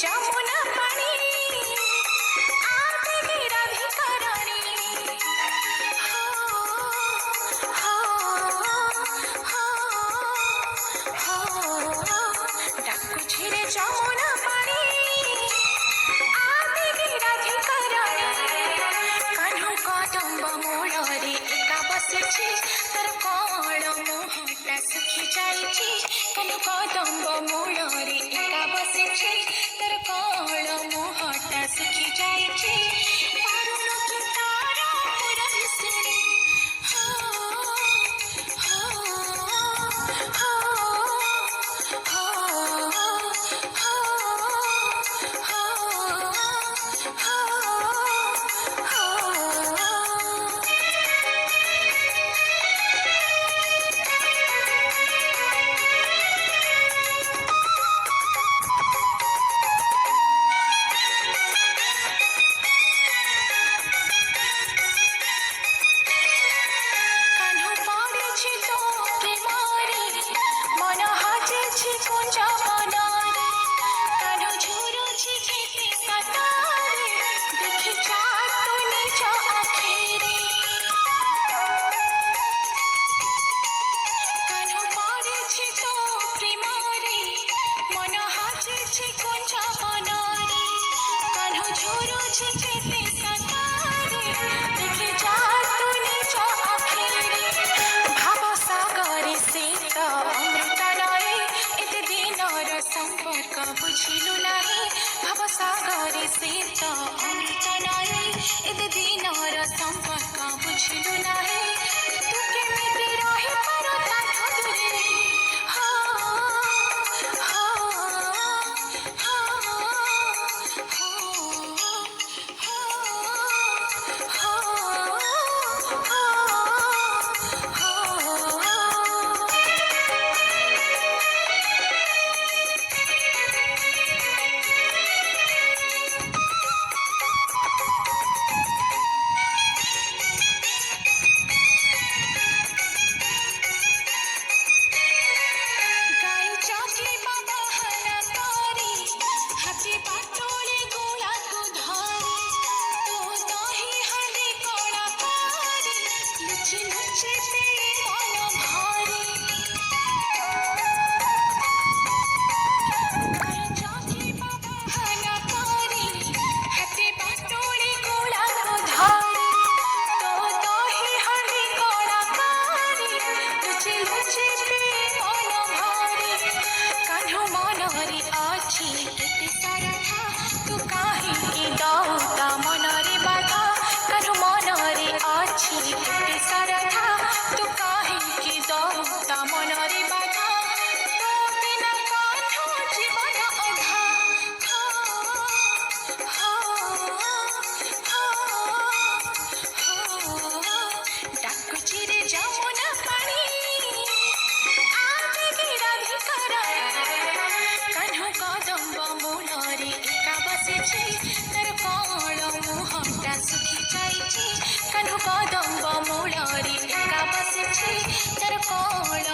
যমুনা পানি আবেগে রাধিকা রানী হো হো হো হো ডাকুছি রে যমুনা পানি আবেগে রাধিকা রানী কাহ্নু কদম্ব মূଳରେ একা বସିଛି তার কଳ মুহଁଟା ଶୁଖି ଯାଇଛି କାହ୍ନୁ କଦମ୍ବ ମୂଳରେ ଏକା ବସିଛି ତାର କଳ ମୁହଁଟା ଶୁଖି ଯାଇଛି ପାରୁନ କି ତାର ପୁରାଣ ଶୁଣି ହୋ ହୋ ହୋ ହୋ কাহ্নু পড়েছি তো প্রেমরে মন হাজেছি কুঞ্জ বনরে কাহ্নু ঝুরুছি কেতে কাতারে দেখি চাঁদ নিজ আখিরে কাহ্নু পড়েছি তো প্রেমরে মন হাজেছি কুঞ্জ বনরে কাহ্নু ঝুরুছি কেতে কাতারে দেখি চাঁদ নিজ আখিরে ভাব সাগরে সে তো অমৃত নয় এতে দিনর সম্পর্ক বুঝিলু নাহি ভাব সাগরে সে তো অমৃত নয় এতে দিনর সম্পর্ক বুঝিলু নাহি তু কেমিতি রহি পারো তাঠু দূরে হো হো হো গাই চাকি বাবা হানা তারি হাতে পাটলে গোলাকু ধরে তো দহি হালি কড়া পারি লুচি লুচি পেয়ে মন ভরে গাই চাকি বাবা হানা তারি হাতে পাটলে গোলাকু ধরে তো দহি হালি কড়া পারি লুচি লুচি পেয়ে মন ভরে কাহ্নু মନରେ ଅଛି କେତେ ସାରଥା ତୁ କାହିଁକି ଦଉ ତା ମନରେ ବାଧା କାହ୍ନୁ ମନରେ ଅଛି କେତେ ସାରଥା ତୁ କାହିଁକି ଦଉ ତା ମନରେ ବାଧା ତୋ ବିନା କାହ୍ନୁ ଜୀବନ ଅଧା ହୋ ହୋ ହୋ ଡାକୁଛି ରେ ଯମୁନା ପାଣି আবেগে রাধিকা রানী কাহ্নু কদম্ব মূଳରେ একা বসেছি তার কଳ মুহଁটা শুখি ଯାଇଛି কাহ্নু কদম্ব মূଳରେ একা বসেছি তার কଳ